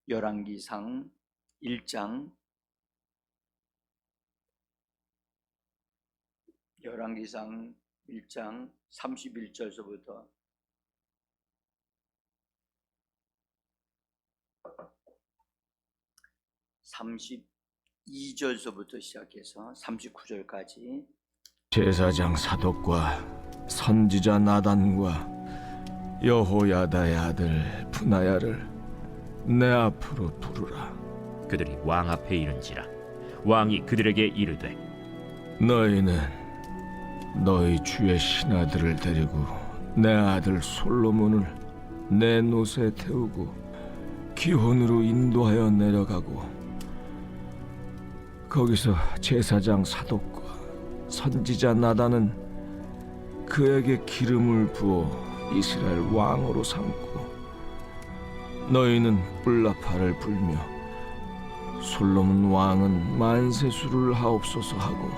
열왕기상 1장 31절서부터 32절서부터 시작해서 39절까지 제사장 사독과 선지자 나단과 여호야다의 아들 브나야를 내 앞으로 부르라. 그들이 왕 앞에 이른지라 왕이 그들에게 이르되 너희는 너희 주의 신하들을 데리고 내 아들 솔로몬을 내 노새에 태우고 기혼으로 인도하여 내려가고 거기서 제사장 사독과 선지자 나단은 그에게 기름을 부어 이스라엘 왕으로 삼고 너희는 뿔나팔을 불며 솔로몬 왕은 만세수를 하옵소서 하고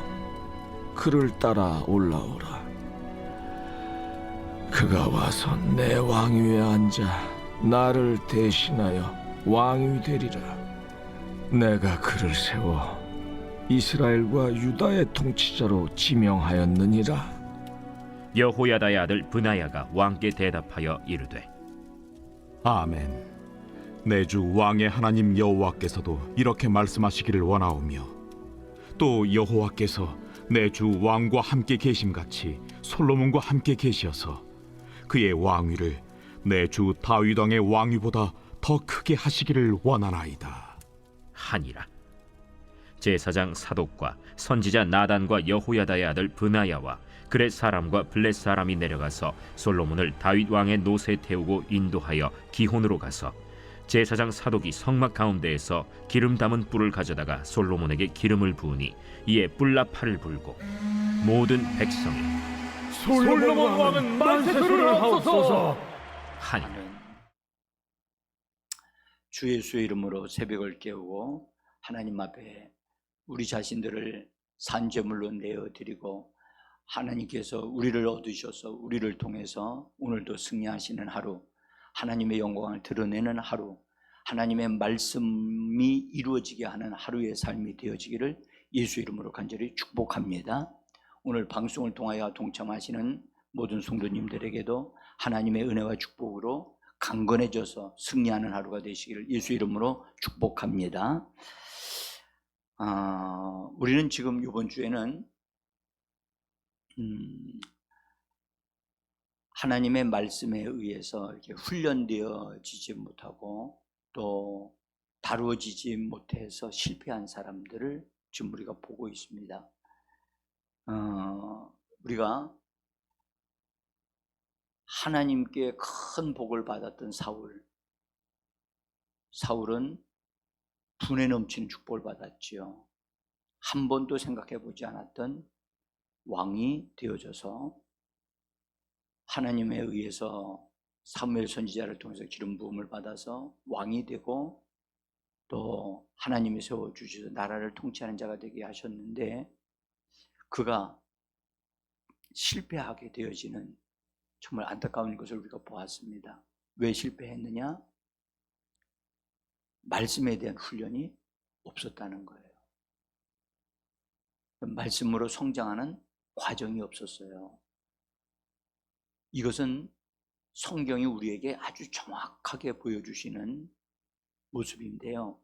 그를 따라 올라오라. 그가 와서 내 왕위에 앉아 나를 대신하여 왕이 되리라. 내가 그를 세워 이스라엘과 유다의 통치자로 지명하였느니라. 여호야다의 아들 브나야가 왕께 대답하여 이르되 아멘. 내 주 왕의 하나님 여호와께서도 이렇게 말씀하시기를 원하오며 또 여호와께서 내 주 왕과 함께 계심같이 솔로몬과 함께 계시어서 그의 왕위를 내 주 다윗 왕의 왕위보다 더 크게 하시기를 원하나이다 하니라. 제사장 사독과 선지자 나단과 여호야다의 아들 브나야와 그렛 사람과 블렛 사람이 내려가서 솔로몬을 다윗 왕의 노새에 태우고 인도하여 기혼으로 가서 제사장 사독이 성막 가운데에서 기름 담은 뿔을 가져다가 솔로몬에게 기름을 부으니 이에 뿔나팔을 불고 모든 백성이 솔로몬 왕은 만세수를 하옵소서 하니라. 주 예수의 이름으로 새벽을 깨우고 하나님 앞에 우리 자신들을 산제물로 내어드리고 하나님께서 우리를 얻으셔서 우리를 통해서 오늘도 승리하시는 하루, 하나님의 영광을 드러내는 하루, 하나님의 말씀이 이루어지게 하는 하루의 삶이 되어지기를 예수 이름으로 간절히 축복합니다. 오늘 방송을 통하여 동참하시는 모든 성도님들에게도 하나님의 은혜와 축복으로 강건해져서 승리하는 하루가 되시기를 예수 이름으로 축복합니다. 우리는 지금 이번 주에는 하나님의 말씀에 의해서 이렇게 훈련되어지지 못하고 또 다루어지지 못해서 실패한 사람들을 지금 우리가 보고 있습니다. 우리가 하나님께 큰 복을 받았던 사울은 분에 넘치는 축복을 받았지요. 한 번도 생각해 보지 않았던 왕이 되어져서 하나님에 의해서 사무엘 선지자를 통해서 기름 부음을 받아서 왕이 되고 또 하나님이 세워주셔서 나라를 통치하는 자가 되게 하셨는데 그가 실패하게 되어지는 정말 안타까운 것을 우리가 보았습니다. 왜 실패했느냐? 말씀에 대한 훈련이 없었다는 거예요. 말씀으로 성장하는 과정이 없었어요. 이것은 성경이 우리에게 아주 정확하게 보여주시는 모습인데요.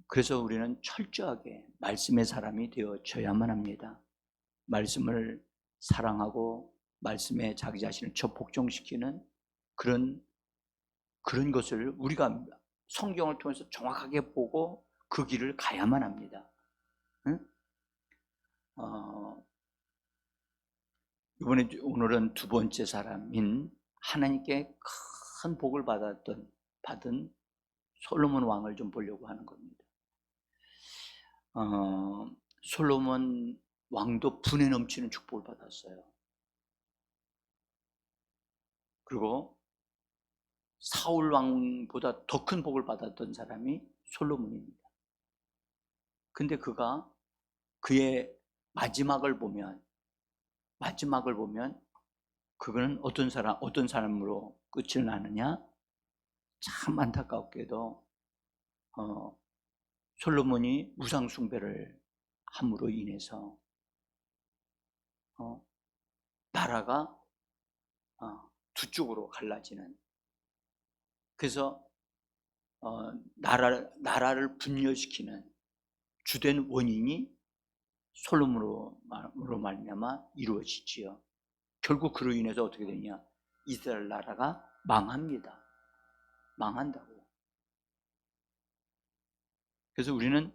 그래서 우리는 철저하게 말씀의 사람이 되어져야만 합니다. 말씀을 사랑하고 말씀에 자기 자신을 적복종시키는 그런 것을 우리가 성경을 통해서 정확하게 보고 그 길을 가야만 합니다. 응? 오늘은 두 번째 사람인 하나님께 큰 복을 받은 솔로몬 왕을 좀 보려고 하는 겁니다. 솔로몬 왕도 분에 넘치는 축복을 받았어요. 그리고 사울 왕보다 더 큰 복을 받았던 사람이 솔로몬입니다. 근데 그가 그의 마지막을 보면 그거는 어떤 사람으로 끝을 나느냐? 참 안타깝게도 솔로몬이 우상 숭배를 함으로 인해서 나라가 두 쪽으로 갈라지는, 그래서 나라를 분열시키는 주된 원인이 솔로몬으로 말미암아 이루어지지요. 결국 그로 인해서 어떻게 되냐? 이스라엘 나라가 망합니다. 망한다고요. 그래서 우리는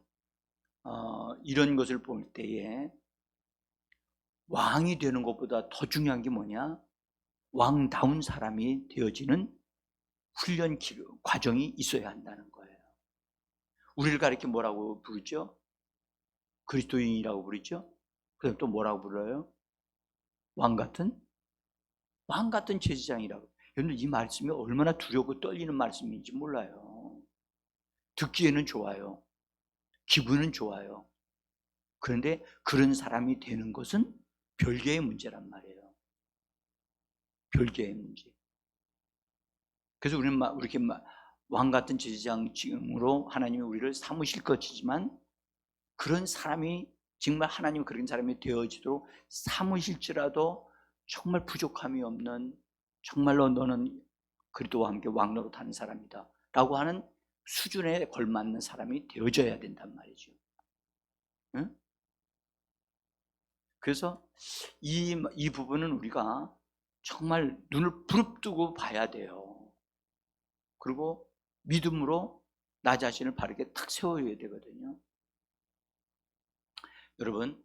이런 것을 볼 때에 왕이 되는 것보다 더 중요한 게 뭐냐? 왕다운 사람이 되어지는 훈련 과정이 있어야 한다는 거예요. 우리를 가리켜 뭐라고 부르죠? 그리스도인이라고 부르죠. 그다음 또 뭐라고 불러요? 왕 같은 제사장이라고. 여러분, 이 말씀이 얼마나 두렵고 떨리는 말씀인지 몰라요. 듣기에는 좋아요. 기분은 좋아요. 그런데 그런 사람이 되는 것은 별개의 문제란 말이에요. 별개의 문제. 그래서 우리는 이렇게 왕 같은 제사장으로 하나님이 우리를 삼으실 것이지만, 그런 사람이 정말 하나님이 그런 사람이 되어지도록 삼으실지라도 정말 부족함이 없는, 정말로 너는 그리스도와 함께 왕노릇 하는 사람이다 라고 하는 수준에 걸맞는 사람이 되어져야 된단 말이죠. 응? 그래서 이 부분은 우리가 정말 눈을 부릅뜨고 봐야 돼요. 그리고 믿음으로 나 자신을 바르게 탁 세워야 되거든요. 여러분,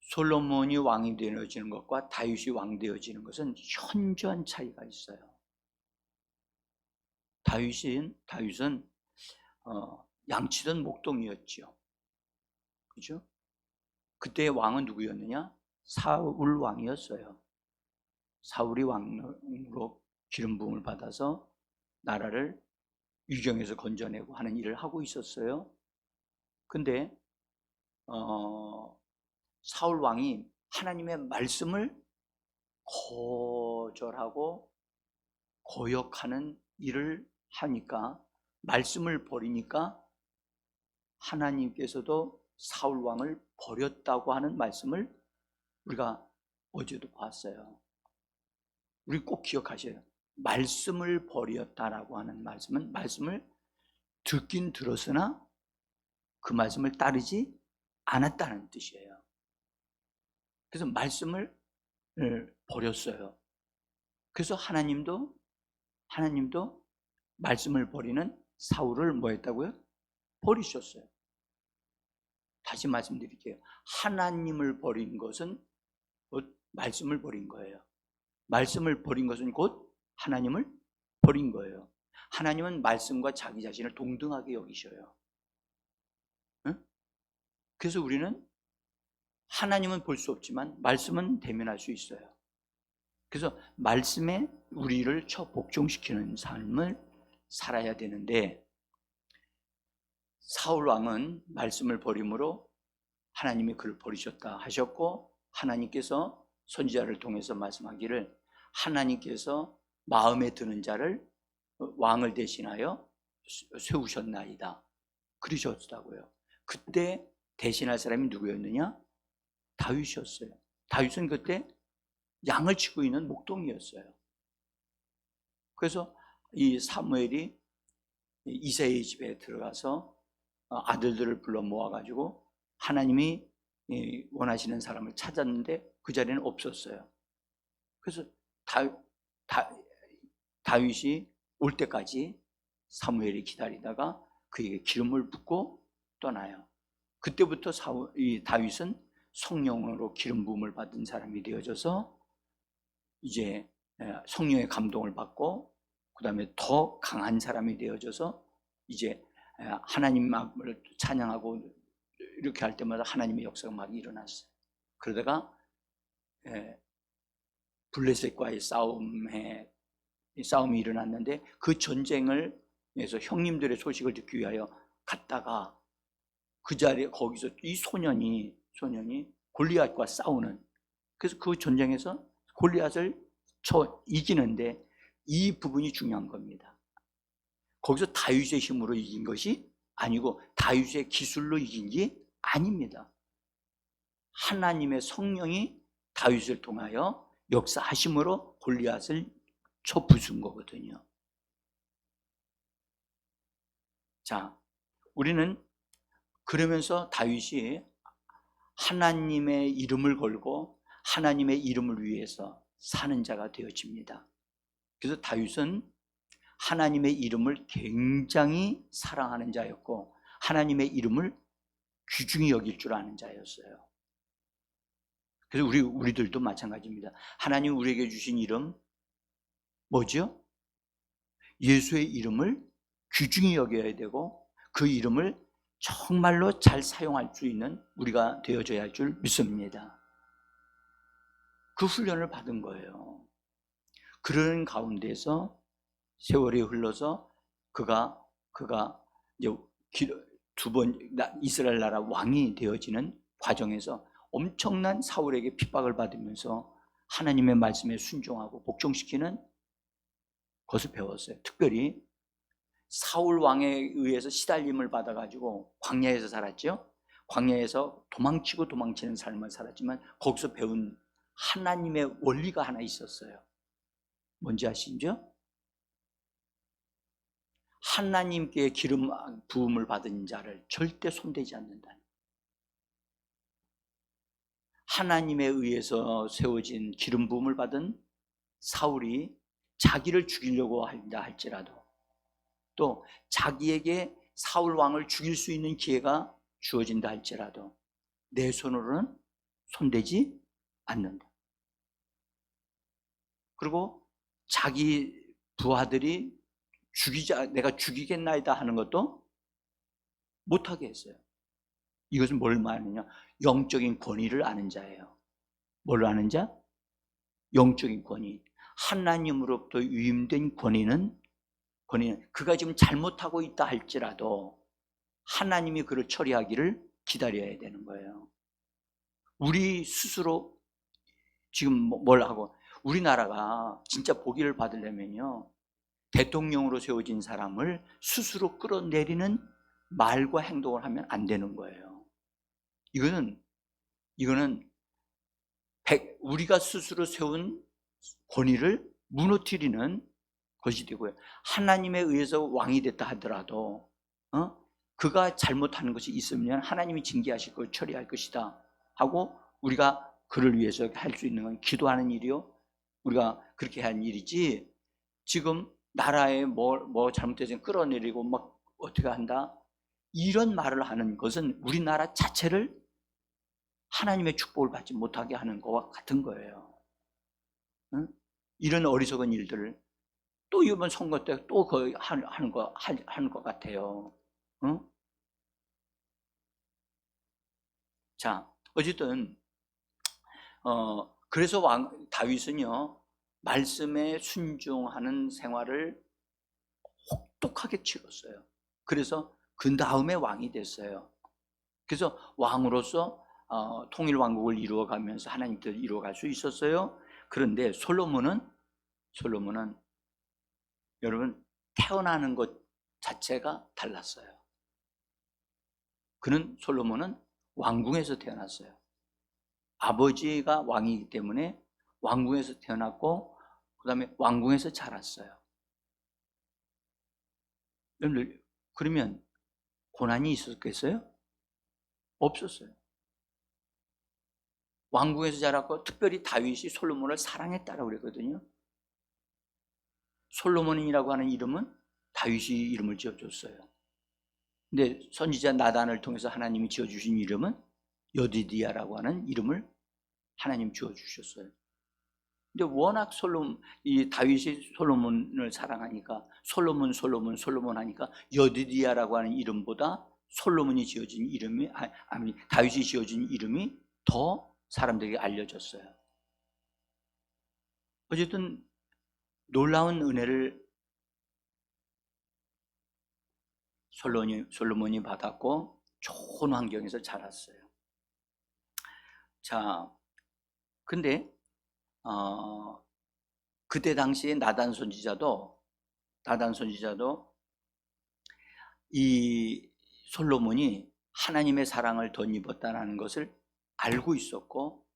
솔로몬이 왕이 되어지는 것과 다윗이 왕 되어지는 것은 현저한 차이가 있어요. 다윗은 양치던 목동이었죠. 그죠? 그때의 왕은 누구였느냐? 사울 왕이었어요. 사울이 왕으로 기름 부음을 받아서 나라를 위경에서 건져내고 하는 일을 하고 있었어요. 근데 사울 왕이 하나님의 말씀을 거절하고 거역하는 일을 하니까, 말씀을 버리니까 하나님께서도 사울 왕을 버렸다고 하는 말씀을 우리가 어제도 봤어요. 우리 꼭 기억하셔요. 말씀을 버렸다라고 하는 말씀은 말씀을 듣긴 들었으나 그 말씀을 따르지 않았다는 뜻이에요. 그래서 말씀을 버렸어요. 그래서 하나님도 말씀을 버리는 사울을 뭐 했다고요? 버리셨어요. 다시 말씀드릴게요. 하나님을 버린 것은 곧 말씀을 버린 거예요. 말씀을 버린 것은 곧 하나님을 버린 거예요. 하나님은 말씀과 자기 자신을 동등하게 여기셔요. 응? 그래서 우리는 하나님은 볼 수 없지만 말씀은 대면할 수 있어요. 그래서 말씀에 우리를 복종시키는 삶을 살아야 되는데, 사울 왕은 말씀을 버림으로 하나님이 그를 버리셨다 하셨고, 하나님께서 선지자를 통해서 말씀하기를 하나님께서 마음에 드는 자를 왕을 대신하여 세우셨나이다 그러셨다고요. 그때 대신할 사람이 누구였느냐? 다윗이었어요. 다윗은 그때 양을 치고 있는 목동이었어요. 그래서 이 사무엘이 이새의 집에 들어가서 아들들을 불러 모아가지고 하나님이 원하시는 사람을 찾았는데 그 자리는 없었어요. 그래서 다윗이 올 때까지 사무엘이 기다리다가 그에게 기름을 붓고 떠나요. 그때부터 다윗은 성령으로 기름 부음을 받은 사람이 되어져서 이제 성령의 감동을 받고, 그 다음에 더 강한 사람이 되어져서 이제 하나님을 찬양하고 이렇게 할 때마다 하나님의 역사가 막 일어났어요. 그러다가 블레셋과의 싸움이 일어났는데, 그 전쟁을 위해서 형님들의 소식을 듣기 위하여 갔다가 그 자리에 거기서 이 소년이 골리앗과 싸우는, 그래서 그 전쟁에서 골리앗을 이기는데 이 부분이 중요한 겁니다. 거기서 다윗의 힘으로 이긴 것이 아니고 다윗의 기술로 이긴 게 아닙니다. 하나님의 성령이 다윗을 통하여 역사하심으로 골리앗을 쳐 부순 거거든요. 자, 우리는 그러면서 다윗이 하나님의 이름을 걸고 하나님의 이름을 위해서 사는 자가 되어집니다. 그래서 다윗은 하나님의 이름을 굉장히 사랑하는 자였고 하나님의 이름을 귀중히 여길 줄 아는 자였어요. 그래서 우리들도 마찬가지입니다. 하나님 우리에게 주신 이름 뭐죠? 예수의 이름을 귀중히 여겨야 되고 그 이름을 정말로 잘 사용할 수 있는 우리가 되어져야 할 줄 믿습니다. 그 훈련을 받은 거예요. 그런 가운데서 세월이 흘러서 그가 이제 두 번 이스라엘 나라 왕이 되어지는 과정에서 엄청난 사울에게 핍박을 받으면서 하나님의 말씀에 순종하고 복종시키는 것을 배웠어요. 특별히 사울 왕에 의해서 시달림을 받아가지고 광야에서 살았죠. 광야에서 도망치고 도망치는 삶을 살았지만 거기서 배운 하나님의 원리가 하나 있었어요. 뭔지 아시죠? 하나님께 기름 부음을 받은 자를 절대 손대지 않는다. 하나님에 의해서 세워진 기름 부음을 받은 사울이 자기를 죽이려고 한다 할지라도 또 자기에게 사울 왕을 죽일 수 있는 기회가 주어진다 할지라도 내 손으로는 손대지 않는다. 그리고 자기 부하들이 내가 죽이겠나이다 하는 것도 못하게 했어요. 이것은 뭘 말하느냐? 영적인 권위를 아는 자예요. 뭘 아는 자? 영적인 권위. 하나님으로부터 위임된 권위는 그가 지금 잘못하고 있다 할지라도 하나님이 그를 처리하기를 기다려야 되는 거예요. 우리 스스로 지금 뭘 하고 우리나라가 진짜 복위를 받으려면요 대통령으로 세워진 사람을 스스로 끌어내리는 말과 행동을 하면 안 되는 거예요. 이거는 우리가 스스로 세운 권위를 무너뜨리는 것이 되고요. 하나님에 의해서 왕이 됐다 하더라도 그가 잘못하는 것이 있으면 하나님이 징계하실 걸 처리할 것이다 하고 우리가 그를 위해서 할 수 있는 건 기도하는 일이요. 우리가 그렇게 한 일이지 지금 나라에 뭐 잘못해서 끌어내리고 막 어떻게 한다 이런 말을 하는 것은 우리나라 자체를 하나님의 축복을 받지 못하게 하는 것과 같은 거예요. 응? 이런 어리석은 일들을 또 이번 선거 때 또 거의 하는 것 같아요. 응? 자, 어쨌든 그래서 다윗은요 말씀에 순종하는 생활을 혹독하게 치렀어요. 그래서 그 다음에 왕이 됐어요. 그래서 왕으로서 통일 왕국을 이루어가면서 하나님 뜻을 이루어갈 수 있었어요. 그런데 솔로몬은 여러분 태어나는 것 자체가 달랐어요. 솔로몬은 왕궁에서 태어났어요. 아버지가 왕이기 때문에 왕궁에서 태어났고 그 다음에 왕궁에서 자랐어요. 여러분들 그러면 고난이 있었겠어요? 없었어요. 왕궁에서 자랐고 특별히 다윗이 솔로몬을 사랑했다라고 그랬거든요. 솔로몬이라고 하는 이름은 다윗이 이름을 지어줬어요. 근데 선지자 나단을 통해서 하나님이 지어주신 이름은 여디디야라고 하는 이름을 하나님 지어주셨어요. 근데 워낙 이 다윗이 솔로몬을 사랑하니까 솔로몬 하니까 여디디야라고 하는 이름보다 솔로몬이 지어진 이름이 다윗이 지어진 이름이 더 사람들에게 알려졌어요. 어쨌든 놀라운 은혜를 솔로몬이 받았고 좋은 환경에서 자랐어요. 자, 근데 그때 당시에 나단 선지자도 이 솔로몬이 하나님의 사랑을 덧입었다는 것을 알고 있었고,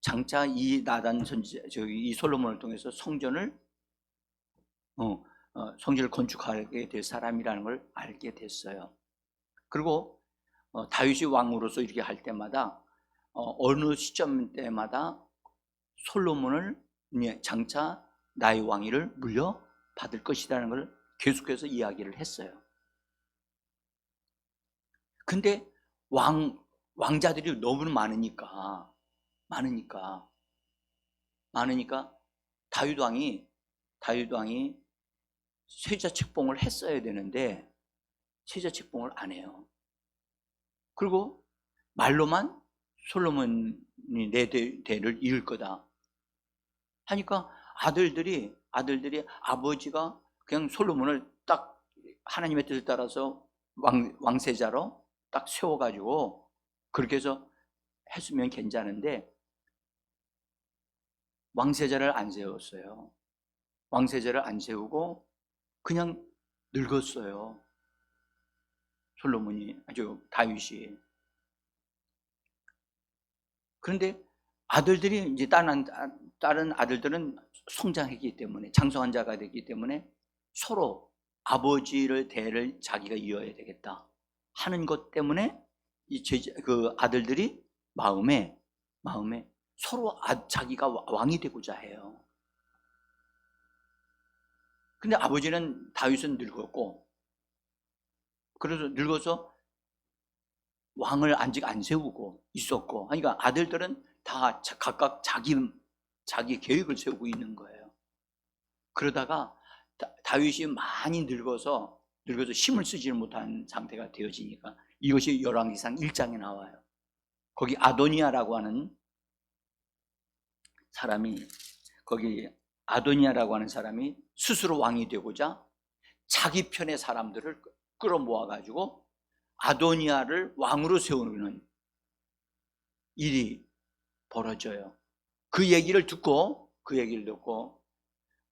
장차 이 나단 선지자, 이 솔로몬을 통해서 성전을 건축하게 될 사람이라는 걸 알게 됐어요. 그리고 다윗이 왕으로서 이렇게 할 때마다 어느 시점 때마다 솔로몬을 장차 나의 왕위를 물려받을 것이라는 걸 계속해서 이야기를 했어요. 근데 왕자들이 너무 많으니까 다윗 왕이 세자 책봉을 했어야 되는데 세자 책봉을 안 해요. 그리고 말로만 솔로몬이 내 대를 이을 거다 하니까 아들들이 아버지가 그냥 솔로몬을 딱 하나님의 뜻을 따라서 왕세자로 딱 세워가지고 그렇게 해서 했으면 괜찮은데 왕세자를 안 세웠어요. 왕세자를 안 세우고 그냥 늙었어요. 솔로몬이, 다윗이. 그런데 아들들이 이제 다른 아들들은 성장했기 때문에, 장성한 자가 됐기 때문에 서로 아버지를 대를 자기가 이어야 되겠다 하는 것 때문에 그 아들들이 마음에 서로 자기가 왕이 되고자 해요. 근데 아버지는 다윗은 늙었고, 그래서 늙어서 왕을 아직 안 세우고 있었고 하니까 아들들은 다 각각 자기 계획을 세우고 있는 거예요. 그러다가 다윗이 많이 늙어서 힘을 쓰지를 못한 상태가 되어지니까 이것이 열왕기상 1장에 나와요. 거기 아도니아라고 하는 사람이 스스로 왕이 되고자 자기 편의 사람들을 끌어모아가지고 아도니아를 왕으로 세우는 일이 벌어져요. 그 얘기를 듣고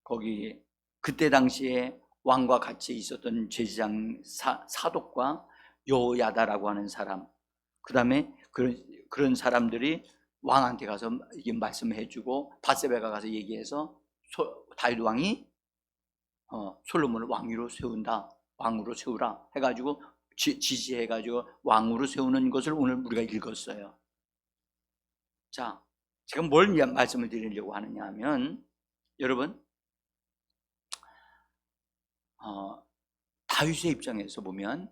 거기 그때 당시에 왕과 같이 있었던 제사장 사독과 여호야다라고 하는 사람, 그 다음에 그런 사람들이 왕한테 가서 이게 말씀해 주고 바세바가 가서 얘기해서 다윗 왕이 솔로몬을 왕으로 세우라 해가지고 지시해가지고 왕으로 세우는 것을 오늘 우리가 읽었어요. 자, 제가 뭘 말씀을 드리려고 하느냐 하면, 여러분, 다윗의 입장에서 보면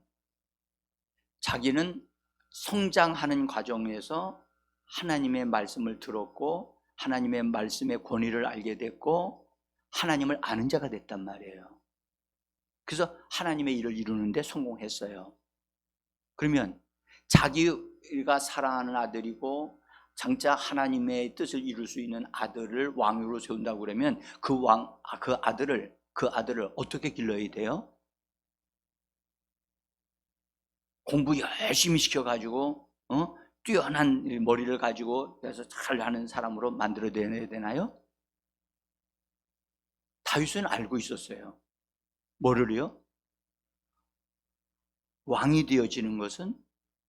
자기는 성장하는 과정에서 하나님의 말씀을 들었고 하나님의 말씀의 권위를 알게 됐고 하나님을 아는 자가 됐단 말이에요. 그래서 하나님의 일을 이루는데 성공했어요. 그러면 자기가 사랑하는 아들이고 장차 하나님의 뜻을 이룰 수 있는 아들을 왕으로 세운다고 그러면 그 아들을 어떻게 길러야 돼요? 공부 열심히 시켜가지고 뛰어난 머리를 가지고 그래서 잘하는 사람으로 만들어야 되나요? 다윗은 알고 있었어요. 뭐를요? 왕이 되어지는 것은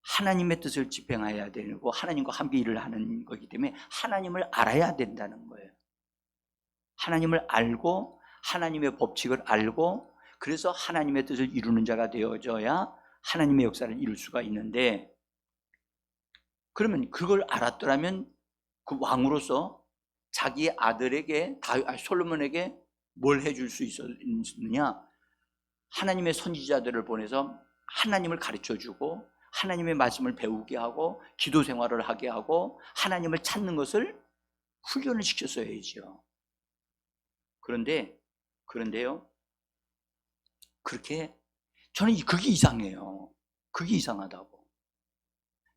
하나님의 뜻을 집행해야 되고 하나님과 함께 일을 하는 거기 때문에 하나님을 알아야 된다는 거예요. 하나님을 알고 하나님의 법칙을 알고 그래서 하나님의 뜻을 이루는 자가 되어져야 하나님의 역사를 이룰 수가 있는데, 그러면 그걸 알았더라면 그 왕으로서 자기 아들에게 솔로몬에게 뭘 해줄 수 있었느냐? 하나님의 선지자들을 보내서 하나님을 가르쳐주고 하나님의 말씀을 배우게 하고 기도 생활을 하게 하고 하나님을 찾는 것을 훈련을 시켰어야죠. 그런데요, 그렇게 저는 그게 이상해요. 그게 이상하다고.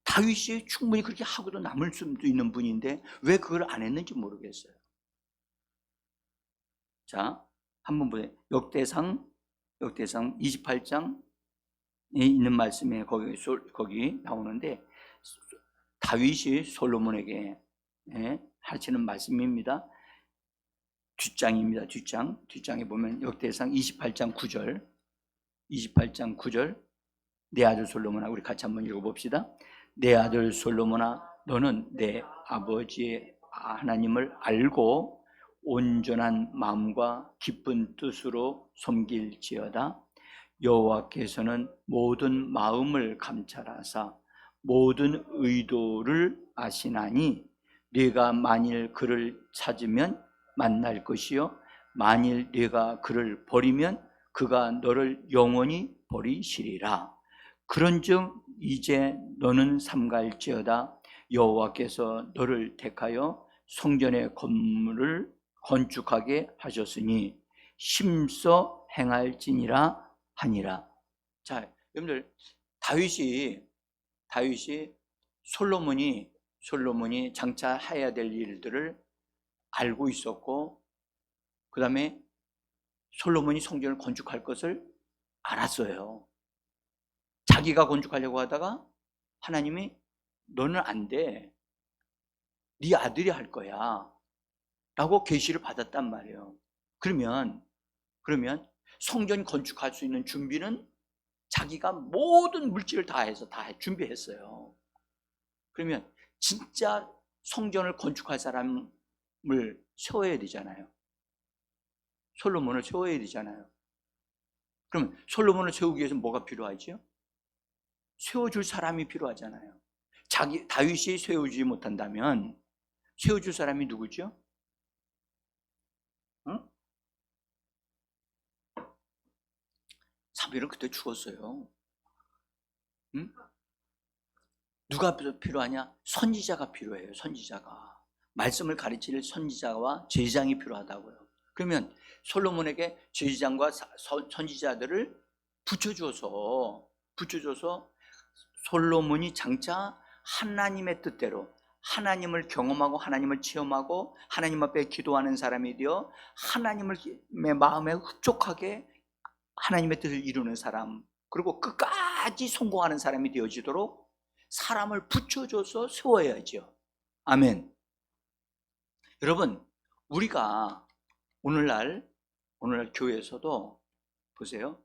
다윗이 충분히 그렇게 하고도 남을 수도 있는 분인데 왜 그걸 안 했는지 모르겠어요. 자, 한번 보세요. 역대상 28장에 있는 말씀에 거기 나오는데 다윗이 솔로몬에게 하시는 말씀입니다. 뒷장입니다. 뒷장에 보면 역대상 28장 9절 내 아들 솔로몬아, 우리 같이 한번 읽어봅시다. 내 아들 솔로몬아, 너는 내 아버지의 하나님을 알고 온전한 마음과 기쁜 뜻으로 섬길지어다. 여호와께서는 모든 마음을 감찰하사 모든 의도를 아시나니 네가 만일 그를 찾으면 만날 것이요 만일 네가 그를 버리면 그가 너를 영원히 버리시리라. 그런즉 이제 너는 삼갈지어다. 여호와께서 너를 택하여 성전의 건물을 건축하게 하셨으니 심서 행할지니라 하니라. 자, 여러분들, 다윗이 솔로몬이 장차 해야 될 일들을 알고 있었고, 그 다음에 솔로몬이 성전을 건축할 것을 알았어요. 자기가 건축하려고 하다가 하나님이 너는 안 돼, 네 아들이 할 거야 라고 계시를 받았단 말이에요. 그러면 성전 건축할 수 있는 준비는 자기가 모든 물질을 다 해서 다 준비했어요. 그러면 진짜 성전을 건축할 사람을 세워야 되잖아요. 솔로몬을 세워야 되잖아요. 그럼 솔로몬을 세우기 위해서 뭐가 필요하죠? 세워줄 사람이 필요하잖아요. 다윗이 세우지 못한다면 세워줄 사람이 누구죠? 응? 사무엘은 그때 죽었어요. 응? 누가 필요하냐? 선지자가 필요해요. 선지자가. 말씀을 가르칠 선지자와 제사장이 필요하다고요. 그러면 솔로몬에게 제사장과 선지자들을 붙여줘서 솔로몬이 장차 하나님의 뜻대로 하나님을 경험하고 하나님을 체험하고 하나님 앞에 기도하는 사람이 되어 하나님의 마음에 흡족하게 하나님의 뜻을 이루는 사람, 그리고 끝까지 성공하는 사람이 되어지도록 사람을 붙여줘서 세워야죠. 아멘. 여러분, 우리가 오늘날 교회에서도 보세요.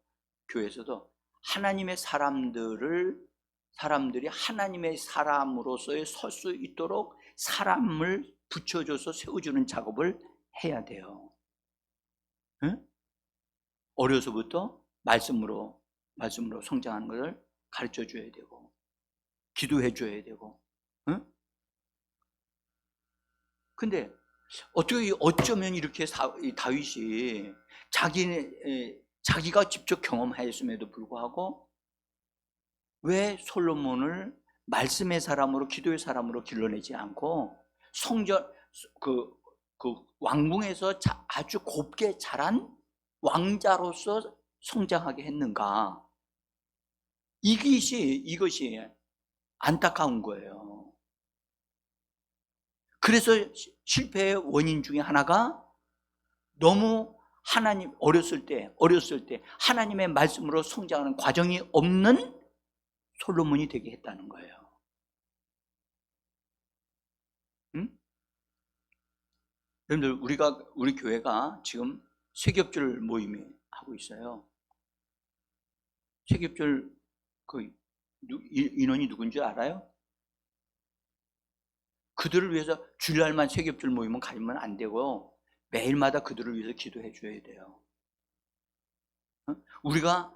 교회에서도 하나님의 사람들이 하나님의 사람으로서의 설 수 있도록 사람을 붙여줘서 세워주는 작업을 해야 돼요. 응? 어려서부터 말씀으로 성장하는 것을 가르쳐 줘야 되고, 기도해 줘야 되고. 응? 근데 어쩌면 이렇게 다윗이 자기가 직접 경험하였음에도 불구하고 왜 솔로몬을 말씀의 사람으로, 기도의 사람으로 길러내지 않고 성전 그 왕궁에서 아주 곱게 자란 왕자로서 성장하게 했는가? 이것이 안타까운 거예요. 그래서 실패의 원인 중에 하나가 너무 어렸을 때 하나님의 말씀으로 성장하는 과정이 없는 솔로몬이 되게 했다는 거예요. 응? 여러분들, 우리 교회가 지금 세겹절 모임이 하고 있어요. 세겹절 인원이 누군지 알아요? 그들을 위해서 주일날만 세겹절 모임은 가지면 안 되고 매일마다 그들을 위해서 기도해 줘야 돼요. 우리가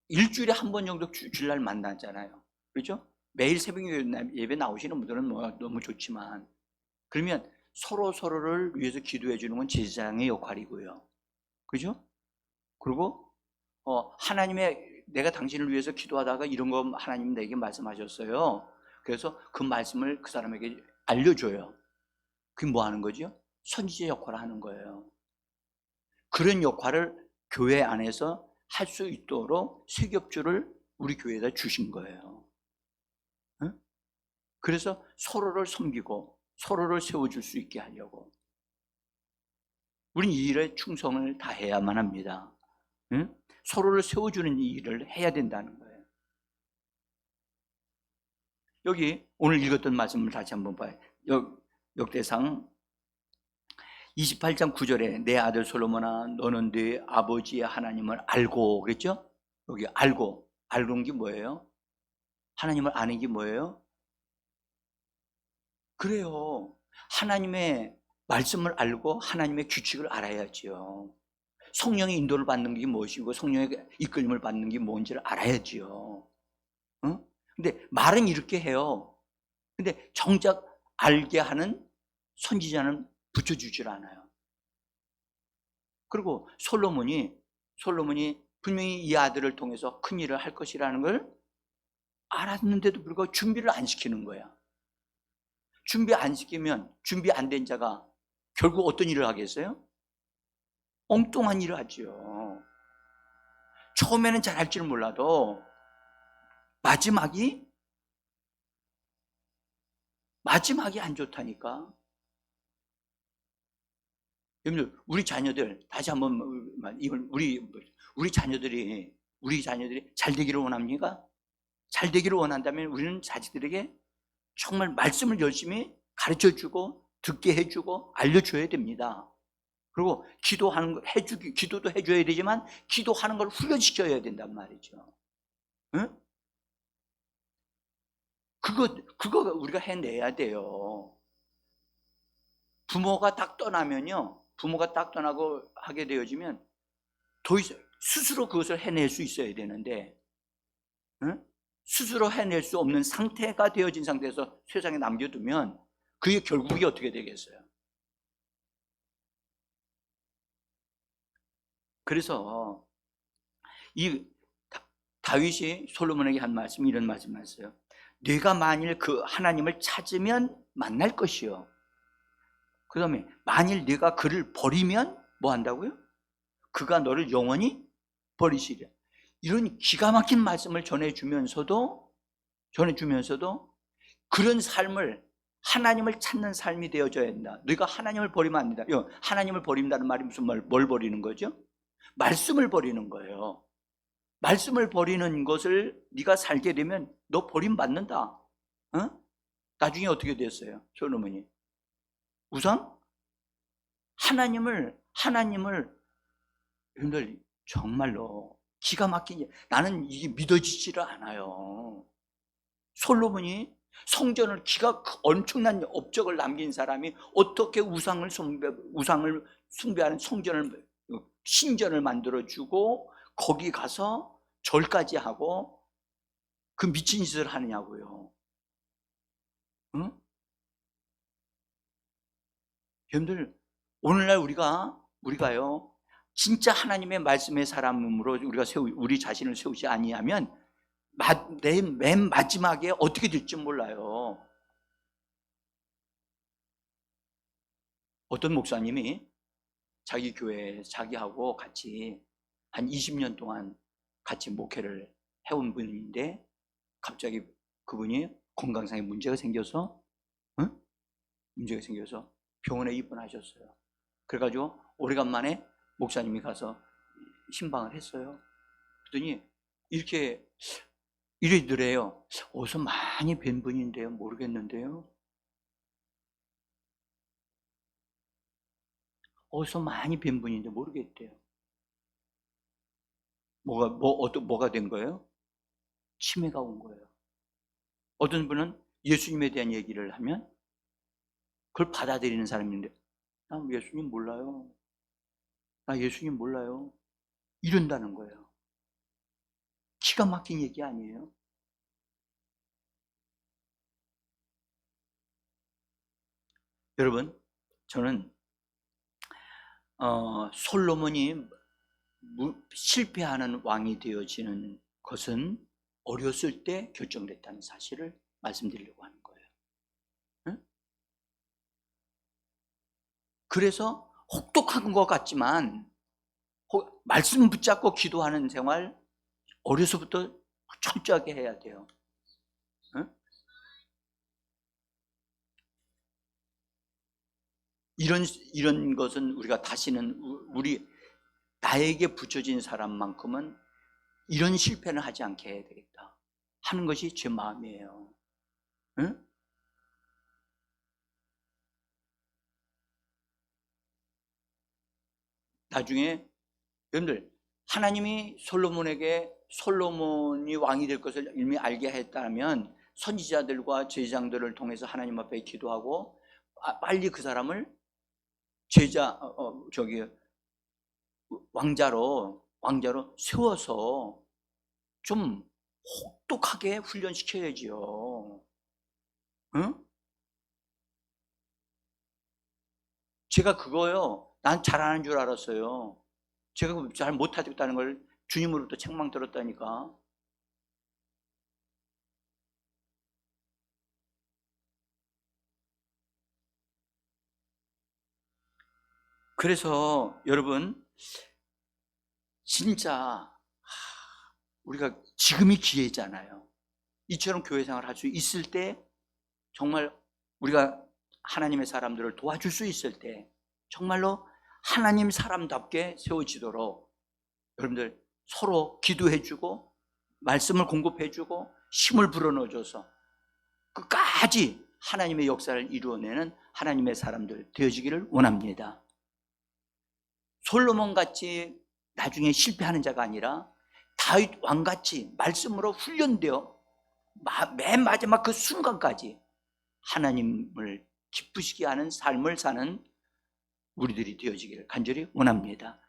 일주일에 한 번 정도 주일날 만나잖아요. 그렇죠? 매일 새벽 예배 나오시는 분들은 너무 좋지만, 그러면 서로를 위해서 기도해 주는 건 제사장의 역할이고요. 그죠? 그리고 내가 당신을 위해서 기도하다가 이런 거 하나님 내게 말씀하셨어요. 그래서 그 말씀을 그 사람에게 알려줘요. 그게 뭐 하는 거죠? 선지자 역할을 하는 거예요. 그런 역할을 교회 안에서 할 수 있도록 세겹주를 우리 교회에다 주신 거예요. 응? 그래서 서로를 섬기고 서로를 세워줄 수 있게 하려고. 우리는 이 일에 충성을 다해야만 합니다. 응? 서로를 세워주는 이 일을 해야 된다는 거예요. 여기 오늘 읽었던 말씀을 다시 한번 봐요. 역대상 28장 9절에 내 아들 솔로몬아, 너는 네 아버지의 하나님을 알고, 그랬죠? 여기 알고는 게 뭐예요? 하나님을 아는 게 뭐예요? 그래요. 하나님의 말씀을 알고 하나님의 규칙을 알아야지요. 성령의 인도를 받는 게 무엇이고 성령의 이끌림을 받는 게 뭔지를 알아야지요. 응? 근데 말은 이렇게 해요. 근데 정작 알게 하는 선지자는 붙여주질 않아요. 그리고 솔로몬이 분명히 이 아들을 통해서 큰 일을 할 것이라는 걸 알았는데도 불구하고 준비를 안 시키는 거야. 준비 안 시키면 준비 안 된 자가 결국 어떤 일을 하겠어요? 엉뚱한 일을 하죠. 처음에는 잘할 줄 몰라도 마지막이 안 좋다니까. 여러분들, 우리 자녀들 다시 한번 이걸 우리 자녀들이 잘 되기를 원합니까? 잘 되기를 원한다면 우리는 자식들에게 정말 말씀을 열심히 가르쳐주고 듣게 해주고 알려줘야 됩니다. 그리고 기도하는 거 기도도 해줘야 되지만 기도하는 걸 훈련시켜야 된단 말이죠. 응? 그거 우리가 해내야 돼요. 부모가 딱 떠나고 하게 되어지면 더 이상 스스로 그것을 해낼 수 있어야 되는데, 응? 스스로 해낼 수 없는 상태가 되어진 상태에서 세상에 남겨두면 그게 결국이 어떻게 되겠어요? 그래서 이 다윗이 솔로몬에게 한 말씀이 이런 말씀을 했어요. 네가 만일 그 하나님을 찾으면 만날 것이요. 그 다음에 만일 네가 그를 버리면 뭐 한다고요? 그가 너를 영원히 버리시리라. 이런 기가 막힌 말씀을 전해주면서도 그런 삶을, 하나님을 찾는 삶이 되어져야 된다. 네가 하나님을 버리면 안 된다. 하나님을 버린다는 말이 무슨 뭘 버리는 거죠? 말씀을 버리는 거예요. 말씀을 버리는 것을 네가 살게 되면 너 버림받는다. 어? 나중에 어떻게 됐어요? 솔로몬이 우상? 하나님을 여러분들 정말로 기가 막히게, 나는 이게 믿어지지를 않아요. 솔로몬이 성전을 엄청난 업적을 남긴 사람이 어떻게 우상을 숭배하는 신전을 만들어주고 거기 가서 절까지 하고 그 미친 짓을 하느냐고요. 응? 여러분들, 오늘날 우리가요 진짜 하나님의 말씀의 사람으로 우리 자신을 세우지 아니하면 맨 마지막에 어떻게 될지 몰라요. 어떤 목사님이 자기 교회에 자기하고 같이 한 20년 동안 같이 목회를 해온 분인데 갑자기 그분이 건강상에 문제가 생겨서 병원에 입원하셨어요. 그래가지고 오래간만에 목사님이 가서 신방을 했어요. 그랬더니 이러더래요. 어디서 많이 뵌 분인데요, 모르겠는데요. 어디서 많이 뵌 분인데 모르겠대요. 뭐가 된 거예요? 치매가 온 거예요. 어떤 분은 예수님에 대한 얘기를 하면 그걸 받아들이는 사람인데, 나 예수님 몰라요. 나 예수님 몰라요. 이런다는 거예요. 기가 막힌 얘기 아니에요? 여러분, 저는 솔로몬이 실패하는 왕이 되어지는 것은 어렸을 때 결정됐다는 사실을 말씀드리려고 하는 거예요. 응? 그래서 혹독한 것 같지만 말씀 붙잡고 기도하는 생활 어려서부터 철저하게 해야 돼요. 응? 이런 것은 우리가 다시는 나에게 붙여진 사람만큼은 이런 실패는 하지 않게 해야 되겠다 하는 것이 제 마음이에요. 응? 나중에 여러분들, 하나님이 솔로몬이 왕이 될 것을 이미 알게 했다면 선지자들과 제사장들을 통해서 하나님 앞에 기도하고 빨리 그 사람을 왕자로 세워서 좀 혹독하게 훈련시켜야지요. 응? 제가 그거요, 난 잘하는 줄 알았어요. 제가 잘 못하겠다는 걸 주님으로부터 책망 들었다니까. 그래서 여러분, 진짜 우리가 지금이 기회잖아요. 이처럼 교회 생활을 할 수 있을 때, 정말 우리가 하나님의 사람들을 도와줄 수 있을 때 정말로 하나님 사람답게 세워지도록 여러분들 서로 기도해주고 말씀을 공급해주고 힘을 불어넣어줘서 끝까지 하나님의 역사를 이루어내는 하나님의 사람들 되어지기를 원합니다. 솔로몬같이 나중에 실패하는 자가 아니라 다윗 왕같이 말씀으로 훈련되어 맨 마지막 그 순간까지 하나님을 기쁘시게 하는 삶을 사는 우리들이 되어지기를 간절히 원합니다.